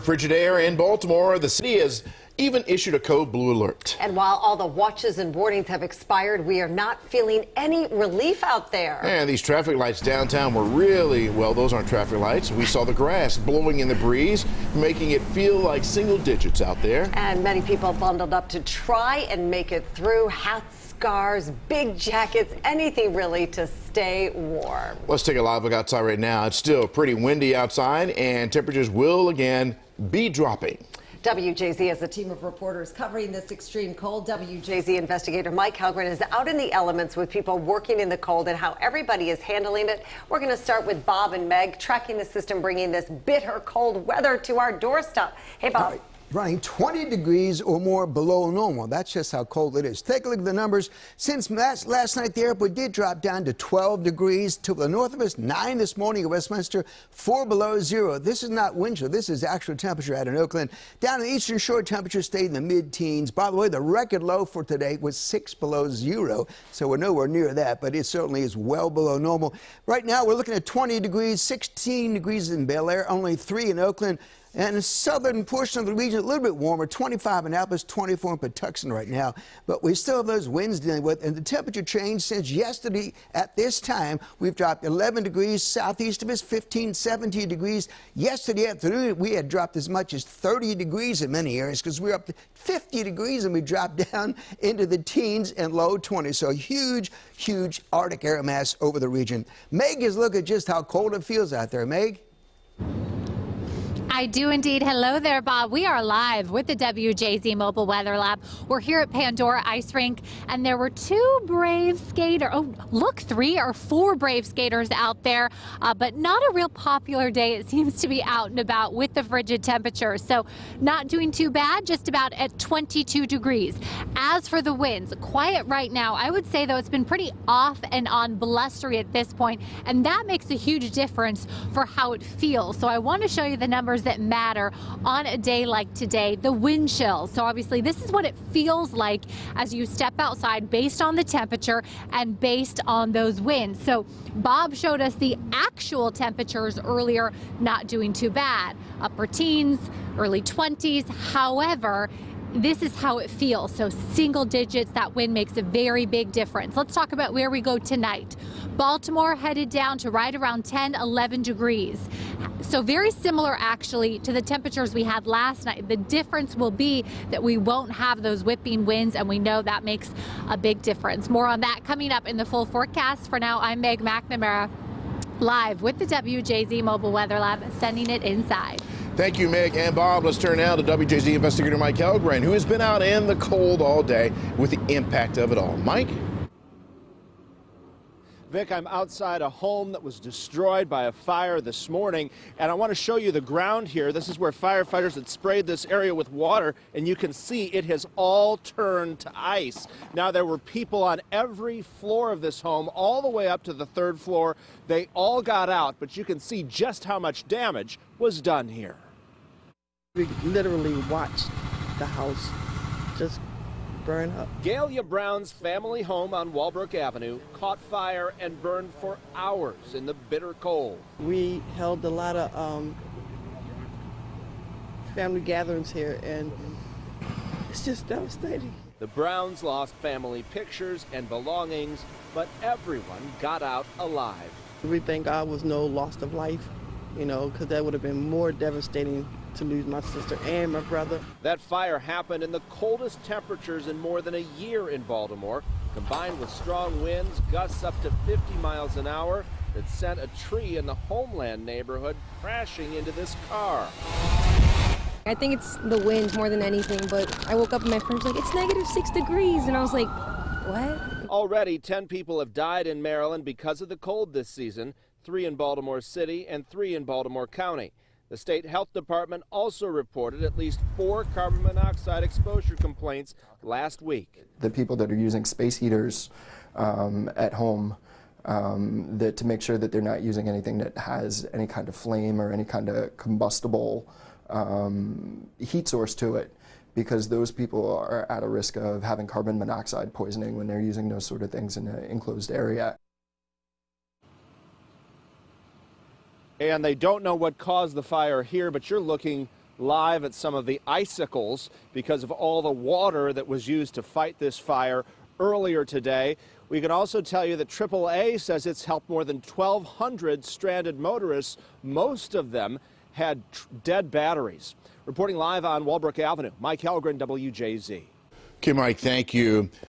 Frigid air in Baltimore. The city has even issued a code blue alert. And while all the watches and warnings have expired, we are not feeling any relief out there. And these traffic lights downtown were really, well, those aren't traffic lights. We saw the grass blowing in the breeze, making it feel like single digits out there. And many people bundled up to try and make it through. Hats, scarves, big jackets, anything really to stay warm. Let's take a live look outside right now. It's still pretty windy outside, and temperatures will again be dropping. WJZ has a team of reporters covering this extreme cold. WJZ investigator Mike Halgren is out in the elements with people working in the cold and how everybody is handling it. We're going to start with Bob and Meg, tracking the system, bringing this bitter cold weather to our doorstep. Hey, Bob. Running 20 degrees or more below normal. That's just how cold it is. Take a look at the numbers. Since last night, the airport did drop down to 12 degrees. To the north of us, 9 this morning at Westminster, 4 below zero. This is not wind chill. This is actual temperature out in Oakland. Down in the eastern shore, temperature stayed in the mid-teens. By the way, the record low for today was 6 below zero, so we're nowhere near that, but it certainly is well below normal. Right now, we're looking at 20 degrees, 16 degrees in Bel Air, only 3 in Oakland. And the southern portion of the region, a little bit warmer, 25 in Annapolis, 24 in Patuxent right now. But we still have those winds dealing with, and the temperature changed since yesterday at this time. We've dropped 11 degrees, southeast of us, 15, 17 degrees. Yesterday afternoon, we had dropped as much as 30 degrees in many areas because we were up to 50 degrees and we dropped down into the teens and low 20s. So huge, huge Arctic air mass over the region. Meg is looking at just how cold it feels out there. Meg? I do indeed. Hello there, Bob. We are live with the WJZ Mobile Weather Lab. We're here at Pandora Ice Rink, and there were 2 brave skaters. Oh, look, 3 or 4 brave skaters out there, but not a real popular day. It seems to be out and about with the frigid temperatures. So not doing too bad, just about at 22 degrees. As for the winds, quiet right now. I would say, though, it's been pretty off and on blustery at this point, and that makes a huge difference for how it feels. So I want to show you the numbers that matter on a day like today, the wind chill. So obviously this is what it feels like as you step outside based on the temperature and based on those winds. So Bob showed us the actual temperatures earlier, not doing too bad. Upper teens, early 20s. However, this is how it feels. So single digits, that wind makes a very big difference. Let's talk about where we go tonight. Baltimore headed down to right around 10, 11 degrees. So very similar actually to the temperatures we had last night. The difference will be that we won't have those whipping winds, and we know that makes a big difference. More on that coming up in the full forecast. For now, I'm Meg McNamara, live with the WJZ Mobile Weather Lab, sending it inside. Thank you, Meg and Bob. Let's turn now to WJZ investigator Mike Halgren, who has been out in the cold all day with the impact of it all. Mike? Vic, I'm outside a home that was destroyed by a fire this morning, and I want to show you the ground here. This is where firefighters had sprayed this area with water, and you can see it has all turned to ice. Now, there were people on every floor of this home, all the way up to the 3rd floor. They all got out, but you can see just how much damage was done here. We literally watched the house just burn up. Galia Brown's family home on Walbrook Avenue caught fire and burned for hours in the bitter cold. We held a lot of family gatherings here, and it's just devastating. The Browns lost family pictures and belongings, but everyone got out alive. We thank God was no loss of life, you know, because that would have been more devastating to lose my sister and my brother. That fire happened in the coldest temperatures in more than a year in Baltimore, combined with strong winds, gusts up to 50 miles an hour that sent a tree in the Homeland neighborhood crashing into this car. I think it's the wind more than anything, but I woke up and my friend was like, it's -6 degrees, and I was like, what? Already 10 people have died in Maryland because of the cold this season, 3 in Baltimore City and 3 in Baltimore County. The state health department also reported at least 4 carbon monoxide exposure complaints last week. The people that are using space heaters at home, to make sure that they're not using anything that has any kind of flame or any kind of combustible heat source to it, because those people are at a risk of having carbon monoxide poisoning when they're using those sort of things in an enclosed area. And they don't know what caused the fire here, but you're looking live at some of the icicles because of all the water that was used to fight this fire earlier today. We can also tell you that AAA says it's helped more than 1,200 stranded motorists. Most of them had dead batteries. Reporting live on Walbrook Avenue, Mike Helgren, WJZ. Okay, Mike, thank you.